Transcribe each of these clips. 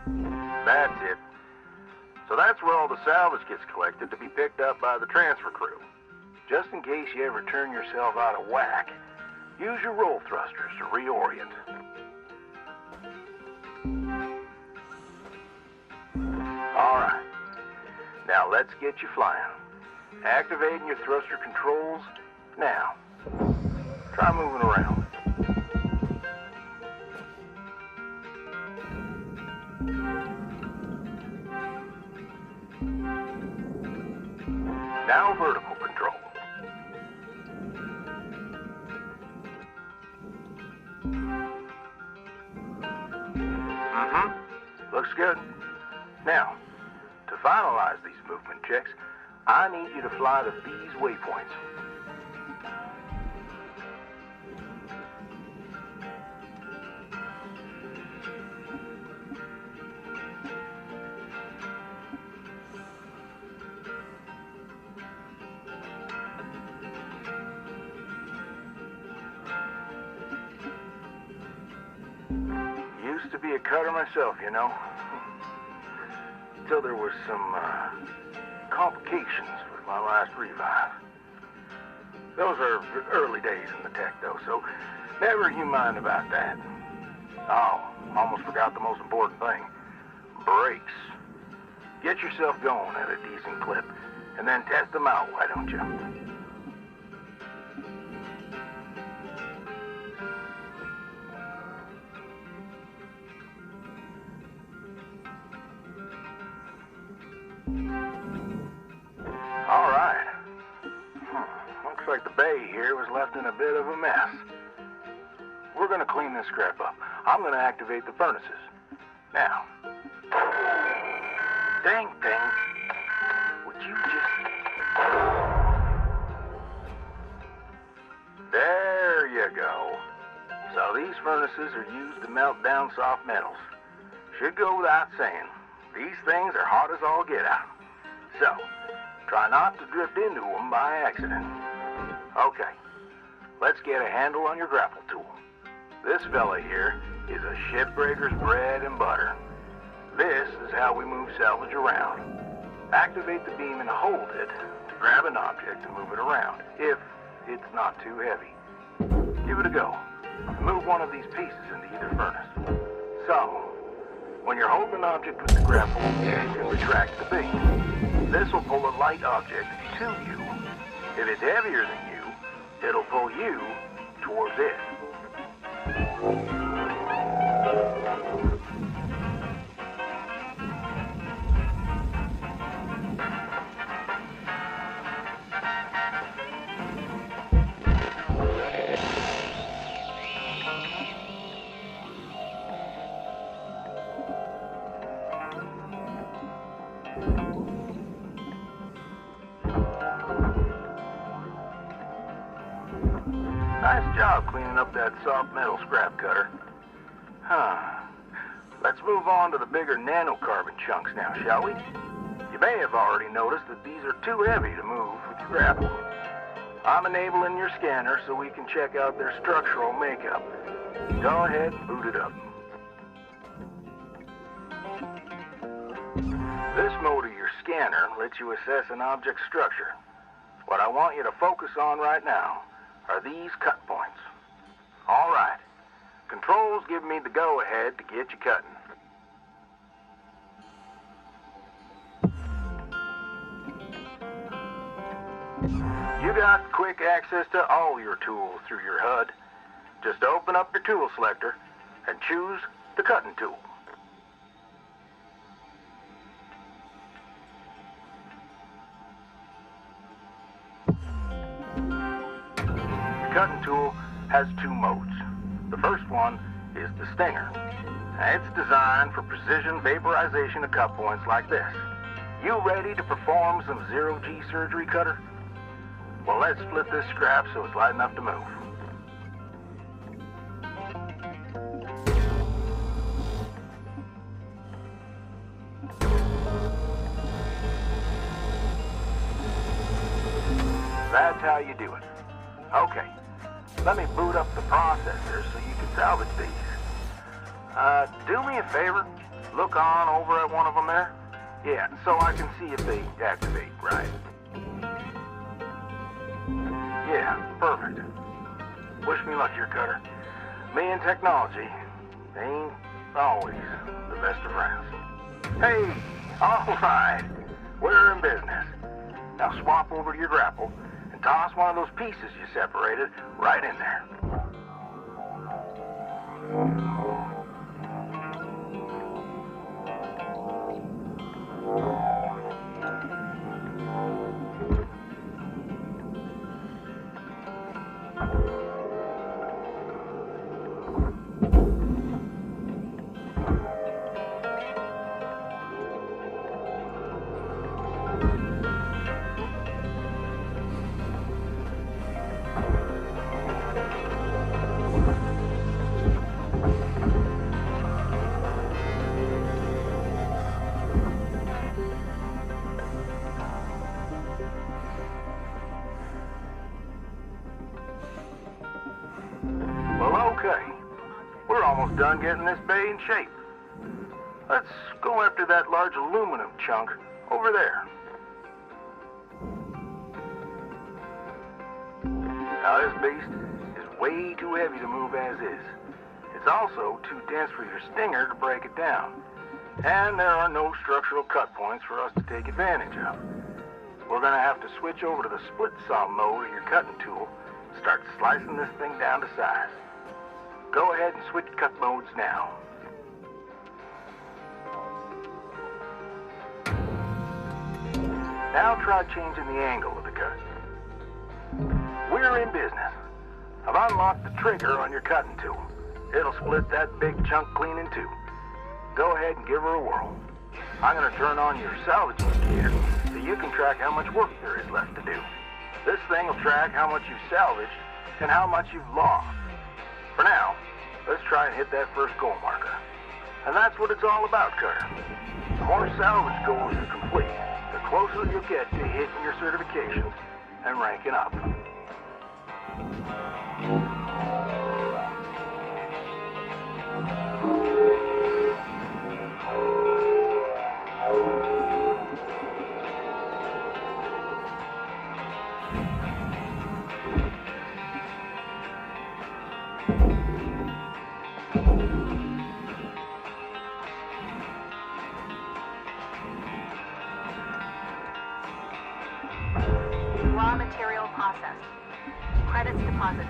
That's it. So that's where all the salvage gets collected to be picked up by the transfer crew. Just in case you ever turn yourself out of whack, use your roll thrusters to reorient. Alright. Now let's get you flying. Activating your thruster controls now. Try moving around. Now vertical control. Looks good. Now, to finalize these movement checks, I need you to fly to these waypoints. Used to be a cutter myself, you know. Until there was some complications with my last revive. Those are early days in the tech, though, so never you mind about that. Oh, almost forgot the most important thing. Brakes. Get yourself going at a decent clip, and then test them out, why don't you? All right. Looks like the bay here was left in a bit of a mess. We're gonna clean this scrap up. I'm gonna activate the furnaces. Now. Dang thing. Would you just... There you go. So these furnaces are used to melt down soft metals. Should go without saying. These things are hot as all get out. So, try not to drift into them by accident. Okay, let's get a handle on your grapple tool. This fella here is a Shipbreaker's bread and butter. This is how we move salvage around. Activate the beam and hold it to grab an object and move it around, if it's not too heavy. Give it a go. Move one of these pieces into either furnace. So, when you're holding an object with the grapple, you can retract the beam. This will pull a light object to you. If it's heavier than you, it'll pull you towards it. Nice job cleaning up that soft metal scrap cutter. Let's move on to the bigger nanocarbon chunks now, shall we? You may have already noticed that these are too heavy to move with your grapple. I'm enabling your scanner so we can check out their structural makeup. Go ahead and boot it up. This mode of your scanner lets you assess an object's structure. What I want you to focus on right now are these cut points. All right. Controls give me the go-ahead to get you cutting. You got quick access to all your tools through your HUD. Just open up your tool selector and choose the cutting tool. Cutting tool has two modes. The first one is the Stinger. Now, it's designed for precision vaporization of cut points like this. You ready to perform some zero-G surgery, Cutter? Well, let's split this scrap so it's light enough to move. That's how you do it. Okay. Let me boot up the processor so you can salvage these. Do me a favor. Look on over at one of them there. Yeah, so I can see if they activate, right? Yeah, perfect. Wish me luck here, Cutter. Me and technology ain't always the best of friends. Hey, all right. We're in business. Now swap over to your grapple and toss one of those pieces you separated right in there. Okay, we're almost done getting this bay in shape. Let's go after that large aluminum chunk over there. Now this beast is way too heavy to move as is. It's also too dense for your stinger to break it down. And there are no structural cut points for us to take advantage of. We're gonna have to switch over to the split saw mode of your cutting tool, start slicing this thing down to size. Go ahead and switch cut modes now. Now try changing the angle of the cut. We're in business. I've unlocked the trigger on your cutting tool. It'll split that big chunk clean in two. Go ahead and give her a whirl. I'm going to turn on your salvage indicator so you can track how much work there is left to do. This thing will track how much you've salvaged and how much you've lost. For now, let's try and hit that first goal marker. And that's what it's all about, Cutter. The more salvage goals you complete, the closer you'll get to hitting your certifications and ranking up. Raw material processed. Credits deposited.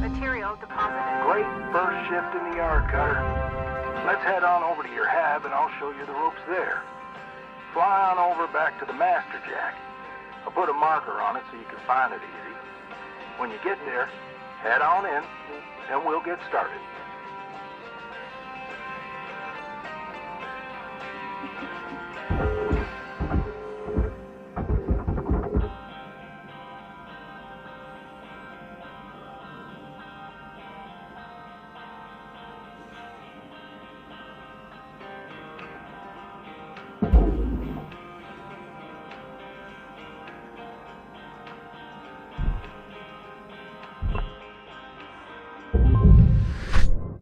Material deposited. Great first shift in the yard, Cutter. Let's head on over to your hab and I'll show you the ropes there. Fly on over back to the master jack. I'll put a marker on it so you can find it easy. When you get there, head on in and we'll get started.